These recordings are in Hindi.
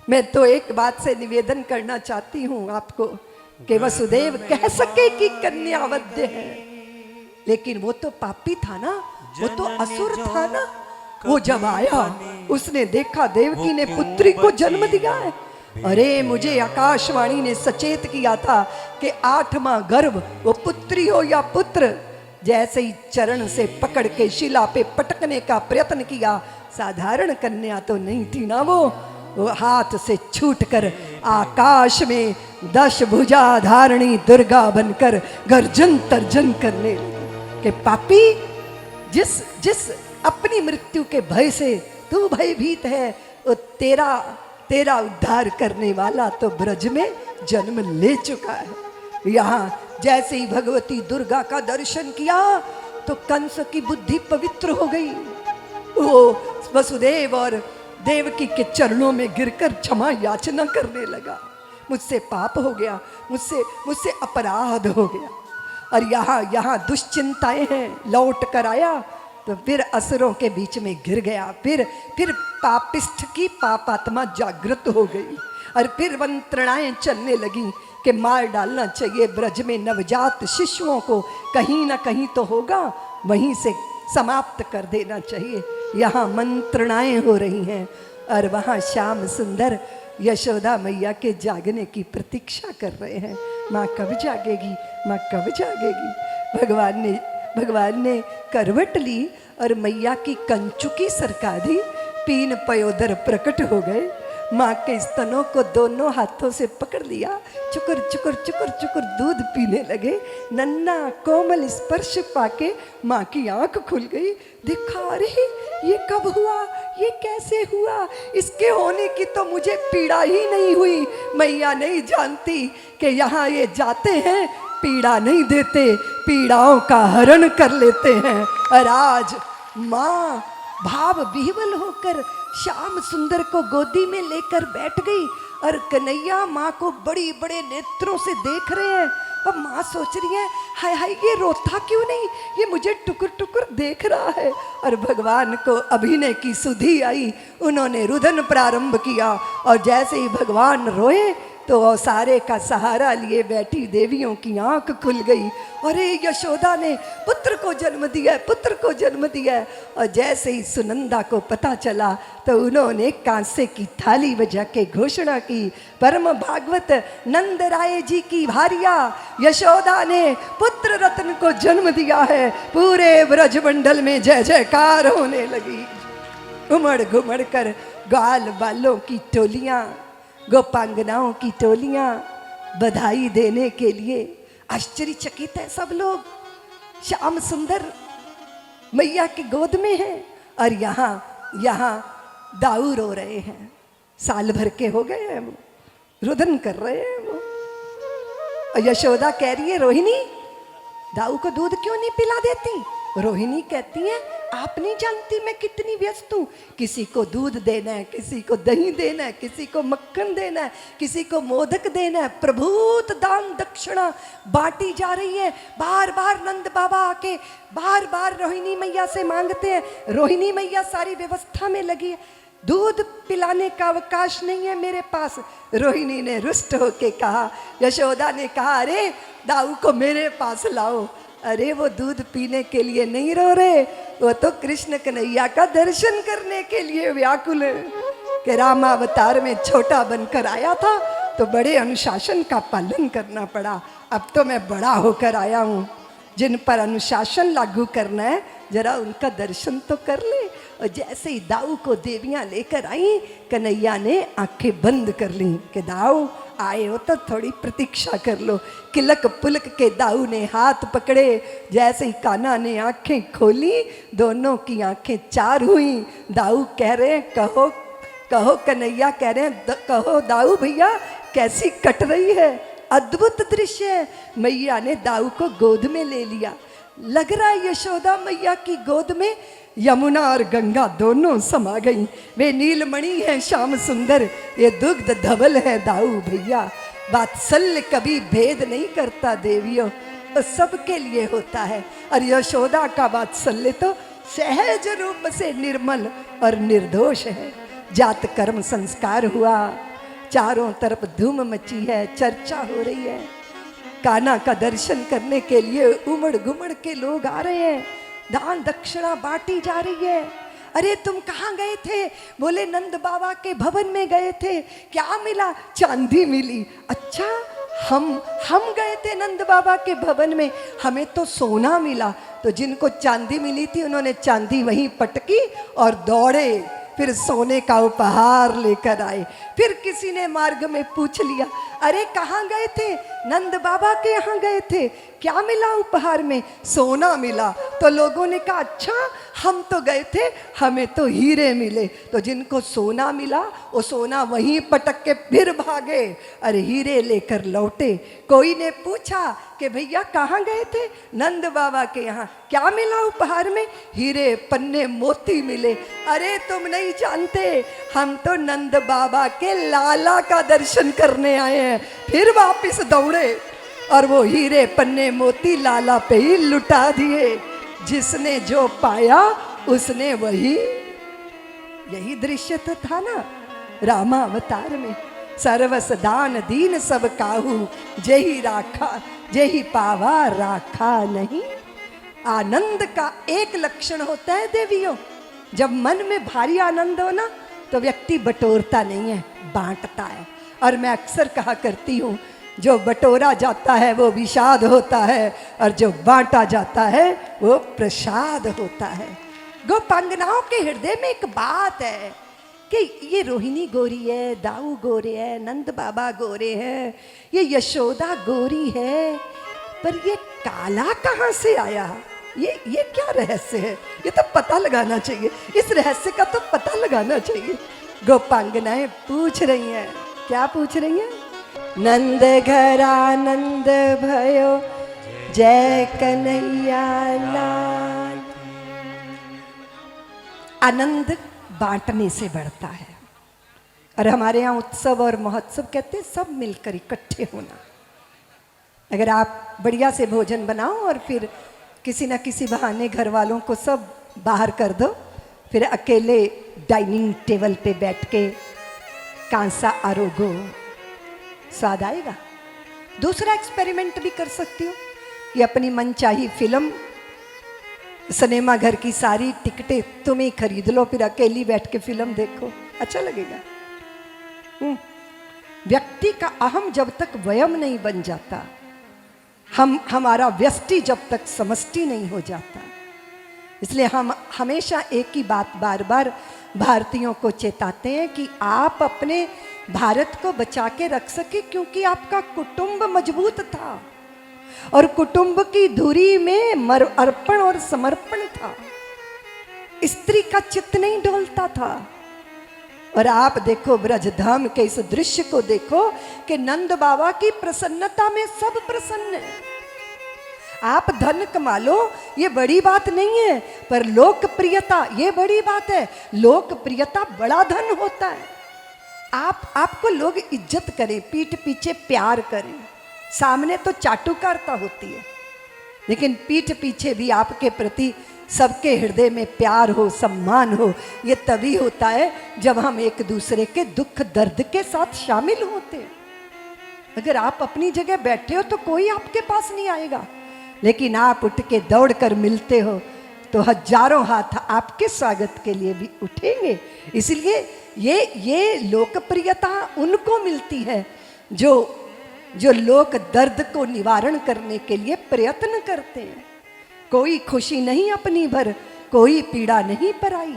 मैं तो एक बात से निवेदन करना चाहती हूँ आपको कि वसुदेव कह सके कि कन्या अवध्य है, लेकिन वो तो पापी था ना, वो तो असुर था ना। वो जब आया उसने देखा देवकी ने पुत्री को जन्म दिया है। अरे मुझे आकाशवाणी ने सचेत किया था कि 8वां गर्भ वो पुत्री हो या पुत्र, जैसे ही चरण से पकड़ के शिला पे पटकने का प्रयत्न किया, साधारण कन्या तो नहीं थी ना वो हाथ से छूटकर आकाश में 10 भुजा धारणी दुर्गा बनकर गर्जन तर्जन करने लगी कि पापी, जिस अपनी मृत्यु के भय से तू भयभीत है, वो तेरा उद्धार करने वाला तो ब्रज में जन्म ले चुका है। यहाँ जैसे ही भगवती दुर्गा का दर्शन किया तो कंस की बुद्धि पवित्र हो गई। वो वसुदेव और देवकी के चरणों में गिरकर क्षमा याचना करने लगा। मुझसे पाप हो गया, मुझसे अपराध हो गया। और यहाँ दुश्चिंताएं हैं। लौट कर आया तो फिर असुरों के बीच में गिर गया। फिर पापिष्ठ की पापात्मा जागृत हो गई और फिर मंत्रणाएं चलने लगी कि मार डालना चाहिए ब्रज में नवजात शिशुओं को, कहीं ना कहीं तो होगा, वहीं से समाप्त कर देना चाहिए। यहाँ मंत्रणाएं हो रही हैं और वहाँ श्याम सुंदर यशोदा मैया के जागने की प्रतीक्षा कर रहे हैं। माँ कब जागेगी, माँ कब जागेगी। भगवान ने करवट ली और मैया की कंचुकी सरका दी। 3 पयोदर प्रकट हो गए। माँ के स्तनों को दोनों हाथों से पकड़ लिया, चुकुर चुकुर चुकुर चुकुर दूध पीने लगे। नन्ना कोमल स्पर्श पाके माँ की आंख खुल गई। देखा, अरे ये कब हुआ, ये कैसे हुआ, इसके होने की तो मुझे पीड़ा ही नहीं हुई। मैया नहीं जानती कि यहाँ ये जाते हैं पीड़ा नहीं देते, पीड़ाओं का हरण कर लेते हैं। और आज माँ भाव विह्वल होकर श्याम सुंदर को गोदी में लेकर बैठ गई और कन्हैया माँ को बड़ी बड़े नेत्रों से देख रहे हैं। अब माँ सोच रही है, हाय हाय ये रोता क्यों नहीं, ये मुझे टुकुर टुकुर देख रहा है। और भगवान को अभिनय की सुधि आई, उन्होंने रुदन प्रारंभ किया और जैसे ही भगवान रोए तो सारे का सहारा लिए बैठी देवियों की आंख खुल गई। अरे यशोदा ने पुत्र को जन्म दिया, पुत्र को जन्म दिया। और जैसे ही सुनंदा को पता चला तो उन्होंने कांसे की थाली बजा के घोषणा की, परम भागवत नंद राय जी की भारिया यशोदा ने पुत्र रत्न को जन्म दिया है। पूरे ब्रजमंडल में जय जयकार होने लगी। उमड़ घुमड़ कर ग्वाल बालों की टोलियां, गोपांगनाओं की टोलियां बधाई देने के लिए आश्चर्यचकित है सब लोग। श्याम सुंदर मैया की गोद में है और यहाँ दाऊ रो रहे हैं। साल भर के हो गए हैं, वो रुदन कर रहे हैं वो। और यशोदा कह रही है, रोहिणी दाऊ को दूध क्यों नहीं पिला देती। रोहिणी कहती है, आप नहीं जानती मैं कितनी व्यस्त हूँ। किसी को दूध देना है, किसी को दही देना है, किसी को मक्खन देना है, किसी को मोदक देना है। प्रभूत दान दक्षिणा बांटी जा रही है। बार बार नंद बाबा आके बार बार रोहिणी मैया से मांगते हैं। रोहिणी मैया सारी व्यवस्था में लगी है, दूध पिलाने का अवकाश नहीं है मेरे पास। रोहिणी ने रुष्ट होके कहा, यशोदा ने कहा, अरे दाऊ को मेरे पास लाओ। अरे वो दूध पीने के लिए नहीं रो रहे, वो तो कृष्ण कन्हैया का दर्शन करने के लिए व्याकुल है। कि रामावतार में छोटा बनकर आया था तो बड़े अनुशासन का पालन करना पड़ा। अब तो मैं बड़ा होकर आया हूँ, जिन पर अनुशासन लागू करना है जरा उनका दर्शन तो कर ले। और जैसे ही दाऊ को देवियां लेकर आई, कन्हैया ने आंखें बंद कर ली कि दाऊ आए हो तो थोड़ी प्रतीक्षा कर लो। किलक पुलक के दाऊ ने हाथ पकड़े। जैसे ही कान्हा ने आंखें खोली, दोनों की आंखें 4 हुई। दाऊ कह रहे, कहो कहो कन्हैया कह रहे हैं, कहो दाऊ भैया कैसी कट रही है, अद्भुत दृश्य है। मैया ने दाऊ को गोद में ले लिया। लग रहा है यशोदा मैया की गोद में यमुना और गंगा दोनों समा गई। वे नीलमणि हैं श्याम सुंदर, ये दुग्ध धवल है दाऊ भैया। वात्सल्य कभी भेद नहीं करता देवियों, तो सबके लिए होता है। और यशोदा का वात्सल्य तो सहज रूप से निर्मल और निर्दोष है। जात कर्म संस्कार हुआ, चारों तरफ धूम मची है, चर्चा हो रही है। कान्हा का दर्शन करने के लिए उमड़ घुमड़ के लोग आ रहे हैं, दान दक्षिणा बांटी जा रही है। अरे तुम कहाँ गए थे? बोले नंद बाबा के भवन में गए थे। क्या मिला? चांदी मिली। अच्छा, हम गए थे नंद बाबा के भवन में, हमें तो सोना मिला। तो जिनको चांदी मिली थी उन्होंने चांदी वहीं पटकी और दौड़े, फिर सोने का उपहार लेकर आए। फिर किसी ने मार्ग में पूछ लिया, अरे कहाँ गए थे? नंद बाबा के यहाँ गए थे। क्या मिला उपहार में? सोना मिला। तो लोगों ने कहा, अच्छा, हम तो गए थे, हमें तो हीरे मिले। तो जिनको सोना मिला वो सोना वहीं पटक के फिर भागे, अरे हीरे लेकर लौटे। कोई ने पूछा कि भैया कहाँ गए थे? नंद बाबा के यहाँ। क्या मिला उपहार में? हीरे पन्ने मोती मिले। अरे तुम नहीं जानते, हम तो नंद बाबा के लाला का दर्शन करने आए हैं। फिर वापिस दौड़े और वो हीरे पन्ने मोती लाला पे ही लुटा दिए। जिसने जो पाया उसने वही। यही दृश्य तो था ना रामावतार में। सर्वस दान दीन सब काहू, जेहि राखा जेहि पावा राखा नहीं। आनंद का एक लक्षण होता है देवियों, जब मन में भारी आनंद हो ना तो व्यक्ति बटोरता नहीं है, बांटता है। और मैं अक्सर कहा करती हूँ, जो बटोरा जाता है वो विषाद होता है, और जो बांटा जाता है वो प्रसाद होता है। गोपांगनाओं के हृदय में एक बात है कि ये रोहिणी गोरी है, दाऊ गोरे है, नंद बाबा गोरे हैं, ये यशोदा गोरी है, पर ये काला कहाँ से आया? ये क्या रहस्य है? ये तो पता लगाना चाहिए, इस रहस्य का तो पता लगाना चाहिए। गोपांगनाएं पूछ रही हैं। क्या पूछ रही हैं? नंद घर आनंद भयो, जय कन्हैया लाल। आनंद बांटने से बढ़ता है, और हमारे यहाँ उत्सव और महोत्सव कहते हैं सब मिलकर इकट्ठे होना। अगर आप बढ़िया से भोजन बनाओ और फिर किसी न किसी बहाने घर वालों को सब बाहर कर दो, फिर अकेले डाइनिंग टेबल पे बैठ के कांसा आरोगो, स्वाद आएगा। दूसरा एक्सपेरिमेंट भी कर सकती हो, ये अपनी मनचाही फिल्म सिनेमा घर की सारी टिकटें तुम ही खरीद लो, फिर अकेली बैठ के फिल्म देखो, अच्छा लगेगा। व्यक्ति का अहम जब तक वयम नहीं बन जाता, हमारा व्यष्टि जब तक समष्टि नहीं हो जाता, इसलिए हम हमेशा एक ही बात बार बार भारतीयों को चेताते हैं कि आप अपने भारत को बचा के रख सके, क्योंकि आपका कुटुंब मजबूत था और कुटुंब की धुरी में अर्पण और समर्पण था। स्त्री का चित्त नहीं डोलता था। और आप देखो ब्रजधाम के इस दृश्य को देखो कि नंद बाबा की प्रसन्नता में सब प्रसन्न है। आप धन कमा लो ये बड़ी बात नहीं है, पर लोकप्रियता ये बड़ी बात है। लोकप्रियता बड़ा धन होता है। आपको लोग इज्जत करें, पीठ पीछे प्यार करें, सामने तो चाटुकारिता होती है, लेकिन पीठ पीछे भी आपके प्रति सबके हृदय में प्यार हो, सम्मान हो, ये तभी होता है जब हम एक दूसरे के दुख दर्द के साथ शामिल होते हैं। अगर आप अपनी जगह बैठे हो तो कोई आपके पास नहीं आएगा, लेकिन आप उठ के दौड़ कर मिलते हो तो हजारों हाथ आपके स्वागत के लिए भी उठेंगे। इसलिए ये लोकप्रियता उनको मिलती है जो लोक दर्द को निवारण करने के लिए प्रयत्न करते हैं। कोई खुशी नहीं अपनी भर, कोई पीड़ा नहीं पराई,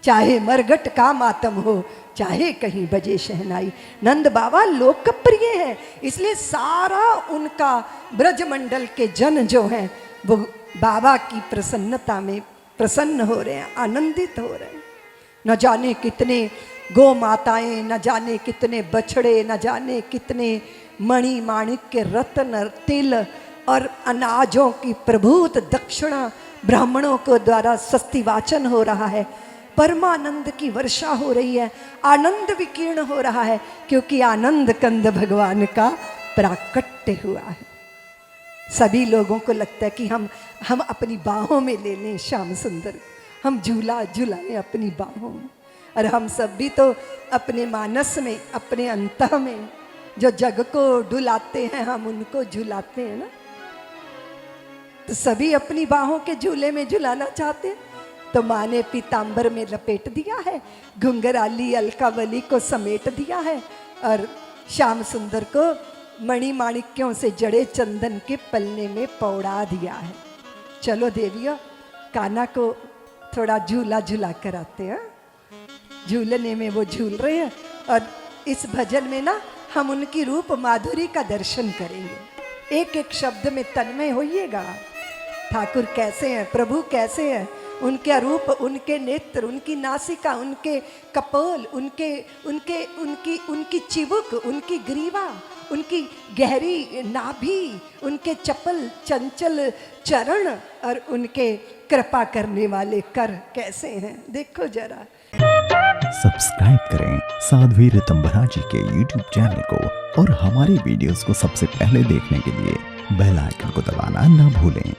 चाहे मरघट का मातम हो, चाहे कहीं बजे शहनाई। नंद बाबा लोकप्रिय है, इसलिए सारा उनका ब्रजमंडल के जन जो हैं वो बाबा की प्रसन्नता में प्रसन्न हो रहे हैं, आनंदित हो रहे हैं। न जाने कितने गौ माताएं, न जाने कितने बछड़े, न जाने कितने मणि माणिक के रत्न, तिल और अनाजों की प्रभूत दक्षिणा ब्राह्मणों को द्वारा सस्ती वाचन हो रहा है। परमानंद की वर्षा हो रही है, आनंद विकीर्ण हो रहा है, क्योंकि आनंद कंद भगवान का प्राकट्य हुआ है। सभी लोगों को लगता है कि हम अपनी बाहों में ले लें श्याम सुंदर, हम झूला झूलाएं अपनी बाहों में। और हम सब भी तो अपने मानस में, अपने अंतः में जो जग को डुलाते हैं, हम उनको झुलाते हैं ना। तो सभी अपनी बाहों के झूले में झुलाना चाहते हैं। तो माँ ने पीतांबर में लपेट दिया है, घुंघराली अलकावली को समेट दिया है, और श्याम सुंदर को मणि माणिक्यों से जड़े चंदन के पलने में पौड़ा दिया है। चलो देवियों, कान्हा को थोड़ा झूला झूला कर आते हैं। झूलने में वो झूल रहे हैं, और इस भजन में ना हम उनकी रूप माधुरी का दर्शन करेंगे। एक एक शब्द में तन्मय होइएगा। ठाकुर कैसे हैं, प्रभु कैसे हैं, उनका रूप, उनके नेत्र, उनकी नासिका, उनके कपोल, उनकी चिबुक, उनकी ग्रीवा, उनकी गहरी नाभि, उनके चपल चंचल चरण, और उनके कृपा करने वाले कर कैसे हैं, देखो जरा। सब्सक्राइब करें साध्वी ऋतंभरा जी के YouTube चैनल को, और हमारी वीडियोस को सबसे पहले देखने के लिए बेल आइकन को दबाना ना भूलें।